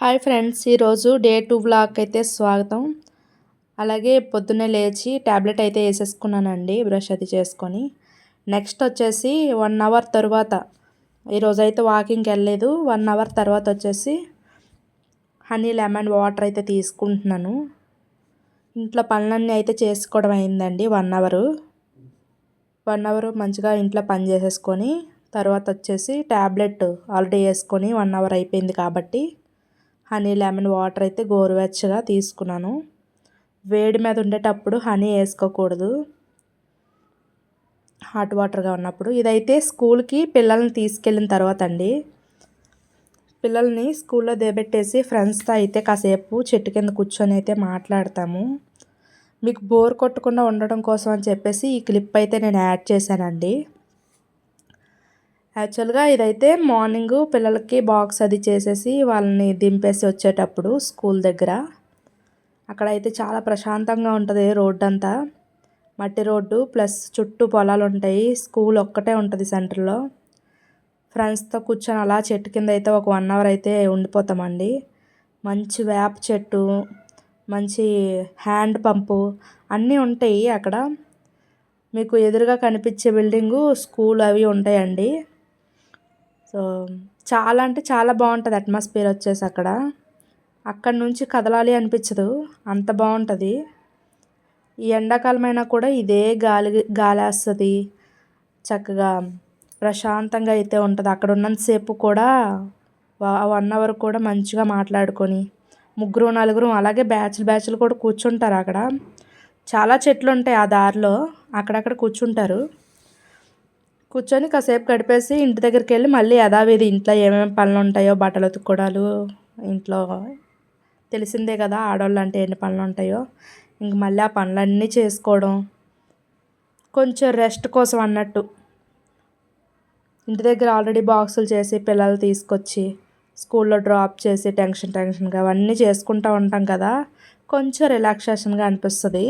Hi friends, ఈరోజు day 2 vlog అయితే స్వాగతం. అలాగే పొద్దున్నే లేచి ట్యాబ్లెట్ అయితే వేసేసుకున్నానండి, బ్రష్ అది చేసుకొని. నెక్స్ట్ వచ్చేసి 1 అవర్ తర్వాత, ఈరోజైతే వాకింగ్కి వెళ్ళలేదు. 1 అవర్ తర్వాత వచ్చేసి హనీ లెమన్ వాటర్ అయితే తీసుకుంటున్నాను. ఇంట్లో పనులన్నీ అయితే చేసుకోవడం అయిందండి. 1 అవర్ మంచిగా ఇంట్లో పని చేసేసుకొని తర్వాత వచ్చేసి ట్యాబ్లెట్ ఆల్రెడీ వేసుకొని 1 అవర్ అయిపోయింది కాబట్టి హనీ లెమన్ వాటర్ అయితే గోరువెచ్చగా తీసుకున్నాను. వేడి మీద ఉండేటప్పుడు హనీ వేసుకోకూడదు, హాట్ వాటర్గా ఉన్నప్పుడు. ఇదైతే స్కూల్కి పిల్లల్ని తీసుకెళ్ళిన తర్వాత అండి. పిల్లల్ని స్కూల్లో దిగబెట్టేసి ఫ్రెండ్స్తో అయితే కాసేపు చెట్టు కింద కూర్చొని అయితే మాట్లాడతాము. మీకు బోర్ కొట్టకుండా ఉండడం కోసం అని చెప్పేసి ఈ క్లిప్ అయితే నేను యాడ్ చేశానండి. యాక్చువల్గా ఇదైతే మార్నింగు పిల్లలకి బాక్స్ అది చేసేసి వాళ్ళని దింపేసి వచ్చేటప్పుడు స్కూల్ దగ్గర అక్కడైతే చాలా ప్రశాంతంగా ఉంటుంది. రోడ్డు అంతా మట్టి రోడ్డు ప్లస్ చుట్టూ పొలాలు ఉంటాయి. స్కూల్ ఒక్కటే ఉంటుంది సెంటర్లో. ఫ్రెండ్స్తో కూర్చొని అలా చెట్టు కింద అయితే ఒక 1 అవర్ అయితే ఉండిపోతామండి. మంచి వేప చెట్టు, మంచి హ్యాండ్ పంపు అన్నీ ఉంటాయి అక్కడ. మీకు ఎదురుగా కనిపించే బిల్డింగు స్కూల్ అవి ఉంటాయండి. సో చాలా అంటే చాలా బాగుంటుంది అట్మాస్ఫియర్ వచ్చేసి అక్కడ నుంచి కదలాలి అనిపించదు, అంత బాగుంటుంది. ఈ ఎండాకాలం అయినా కూడా ఇదే గాలేస్తుంది, చక్కగా ప్రశాంతంగా అయితే ఉంటుంది. అక్కడ ఉన్నంతసేపు కూడా 1 అవర్ కూడా మంచిగా మాట్లాడుకొని 3-4 అలాగే బ్యాచ్లు కూడా కూర్చుంటారు అక్కడ. చాలా చెట్లు ఉంటాయి ఆ దారిలో, అక్కడక్కడ కూర్చొని కాసేపు గడిపేసి ఇంటి దగ్గరికి వెళ్ళి మళ్ళీ యథావిధి ఇంట్లో ఏమేమి పనులు ఉంటాయో, బట్టలు ఉతుక్కోవడాలు, ఇంట్లో తెలిసిందే కదా ఆడవాళ్ళు అంటే ఎన్ని పనులు ఉంటాయో, ఇంక మళ్ళీ ఆ పనులన్నీ చేసుకోవడం. కొంచెం రెస్ట్ కోసం అన్నట్టు ఇంటి దగ్గర ఆల్రెడీ బాక్సులు చేసి పిల్లలు తీసుకొచ్చి స్కూల్లో డ్రాప్ చేసి టెన్షన్గా అవన్నీ చేసుకుంటూ ఉంటాం కదా, కొంచెం రిలాక్సేషన్గా అనిపిస్తుంది.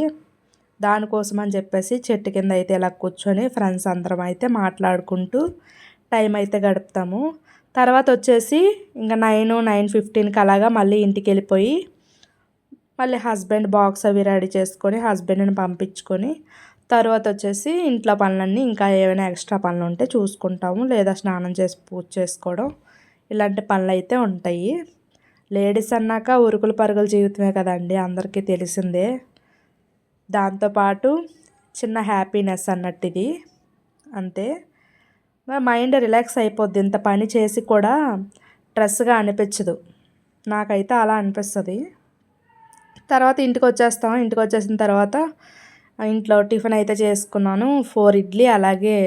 దానికోసం అని చెప్పేసి చెట్టు కింద అయితే ఇలా కూర్చొని ఫ్రెండ్స్ అందరం అయితే మాట్లాడుకుంటూ టైం అయితే గడుపుతాము. తర్వాత వచ్చేసి ఇంకా 9-9:15కి అలాగా మళ్ళీ ఇంటికి వెళ్ళిపోయి మళ్ళీ హస్బెండ్ బాక్స్ అవి రెడీ చేసుకొని హస్బెండ్ని పంపించుకొని తర్వాత వచ్చేసి ఇంట్లో పనులన్నీ ఇంకా ఏమైనా ఎక్స్ట్రా పనులు ఉంటే చూసుకుంటాము, లేదా స్నానం చేసి పూజ చేసుకోవడం, ఇలాంటి పనులు అయితే ఉంటాయి. లేడీస్ అన్నాక ఉరుకులు పరుగుల జీవితమే కదండి, అందరికీ తెలిసిందే. దాంతోపాటు చిన్న హ్యాపీనెస్ అన్నట్టు ఇది, అంతే. మైండ్ రిలాక్స్ అయిపోద్ది, ఇంత పని చేసి కూడా స్ట్రెస్గా అనిపించదు. నాకైతే అలా అనిపిస్తుంది. తర్వాత ఇంటికి వచ్చేసిన తర్వాత ఇంట్లో టిఫిన్ అయితే చేసుకున్నాను. 4 ఇడ్లీ అలాగే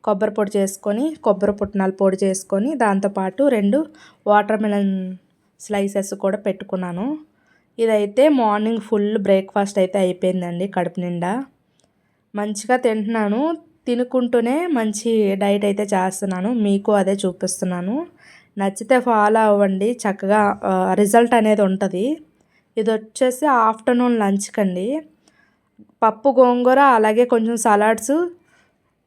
కొబ్బరి పొడి చేసుకొని, కొబ్బరి పుట్నాల పొడి చేసుకొని, దాంతోపాటు 2 వాటర్ మిలన్ స్లైసెస్ కూడా పెట్టుకున్నాను. ఇదైతే మార్నింగ్ ఫుల్ బ్రేక్ఫాస్ట్ అయితే అయిపోయిందండి. కడుపు నిండా మంచిగా తింటున్నాను, తినుకుంటూనే మంచి డైట్ అయితే చేస్తున్నాను. మీకు అదే చూపిస్తున్నాను. నచ్చితే ఫాలో అవ్వండి, చక్కగా రిజల్ట్ అనేది ఉంటుంది. ఇది వచ్చేసి ఆఫ్టర్నూన్ లంచ్కి అండి. పప్పు గోంగూర అలాగే కొంచెం సలాడ్స్,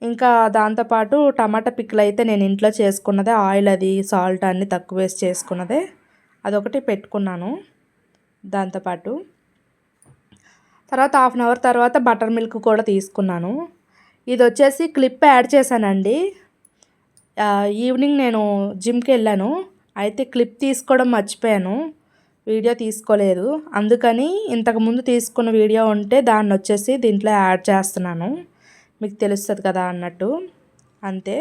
ఇంకా దాంతోపాటు టమాటా పిక్కలు అయితే నేను ఇంట్లో చేసుకున్నదే, ఆయిల్ అది సాల్ట్ అన్నీ తక్కువ వేసి చేసుకున్నదే, అదొకటి పెట్టుకున్నాను. దాంతోపాటు తర్వాత 1/2 అవర్ తర్వాత బటర్ మిల్క్ కూడా తీసుకున్నాను. ఇది వచ్చేసి క్లిప్ యాడ్ చేశానండి. ఈవినింగ్ నేను జిమ్కి వెళ్ళాను, అయితే క్లిప్ తీసుకోవడం మర్చిపోయాను, వీడియో తీసుకోలేదు. అందుకని ఇంతకుముందు తీసుకున్న వీడియో ఉంటే దాన్ని వచ్చేసి దీంట్లో యాడ్ చేస్తున్నాను, మీకు తెలుస్తుంది కదా అన్నట్టు, అంతే.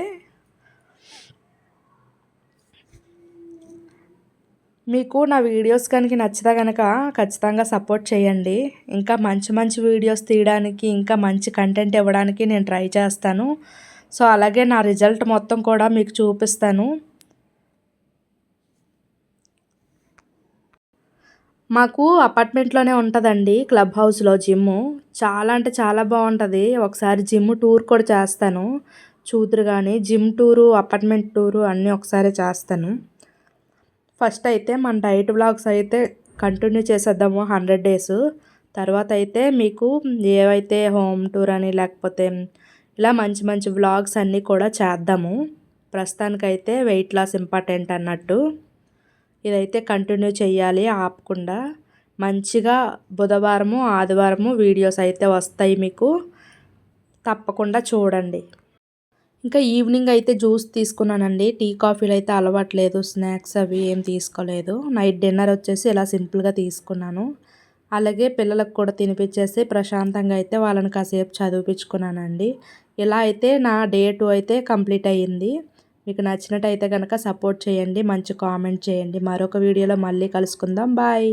మీకు నా వీడియోస్ కనుక నచ్చితే కనుక ఖచ్చితంగా సపోర్ట్ చేయండి. ఇంకా మంచి మంచి వీడియోస్ తీయడానికి, ఇంకా మంచి కంటెంట్ ఇవ్వడానికి నేను ట్రై చేస్తాను. సో అలాగే నా రిజల్ట్ మొత్తం కూడా మీకు చూపిస్తాను. మాకు అపార్ట్మెంట్లోనే ఉంటుందండి క్లబ్ హౌస్లో జిమ్ము. చాలా అంటే చాలా బాగుంటుంది. ఒకసారి జిమ్ టూర్ కూడా చేస్తాను, చూదురు కానీ జిమ్ టూరు, అపార్ట్మెంట్ టూరు అన్నీ ఒకసారి చేస్తాను. ఫస్ట్ అయితే మన డైట్ వ్లాగ్స్ అయితే కంటిన్యూ చేసేద్దాము 100 డేస్. తర్వాత అయితే మీకు ఏవైతే హోమ్ టూర్ అని లేకపోతే ఇలా మంచి మంచి వ్లాగ్స్ అన్నీ కూడా చేద్దాము. ప్రస్తుతానికైతే వెయిట్ లాస్ ఇంపార్టెంట్ అన్నట్టు. ఇదైతే కంటిన్యూ చేయాలి ఆపకుండా. మంచిగా బుధవారము ఆదివారము వీడియోస్ అయితే వస్తాయి మీకు, తప్పకుండా చూడండి. ఇంకా ఈవినింగ్ అయితే జ్యూస్ తీసుకున్నానండి. టీ కాఫీలు అయితే అలవాట్లేదు, స్నాక్స్ అవి ఏం తీసుకోలేదు. నైట్ డిన్నర్ వచ్చేసి ఇలా సింపుల్గా తీసుకున్నాను. అలాగే పిల్లలకు కూడా తినిపించేసి ప్రశాంతంగా అయితే వాళ్ళని కాసేపు చదివిపించుకున్నానండి. ఇలా అయితే నా డే 2 అయితే కంప్లీట్ అయ్యింది. మీకు నచ్చినట్టయితే కనుక సపోర్ట్ చేయండి, మంచి కామెంట్ చేయండి. మరొక వీడియోలో మళ్ళీ కలుసుకుందాం. బాయ్.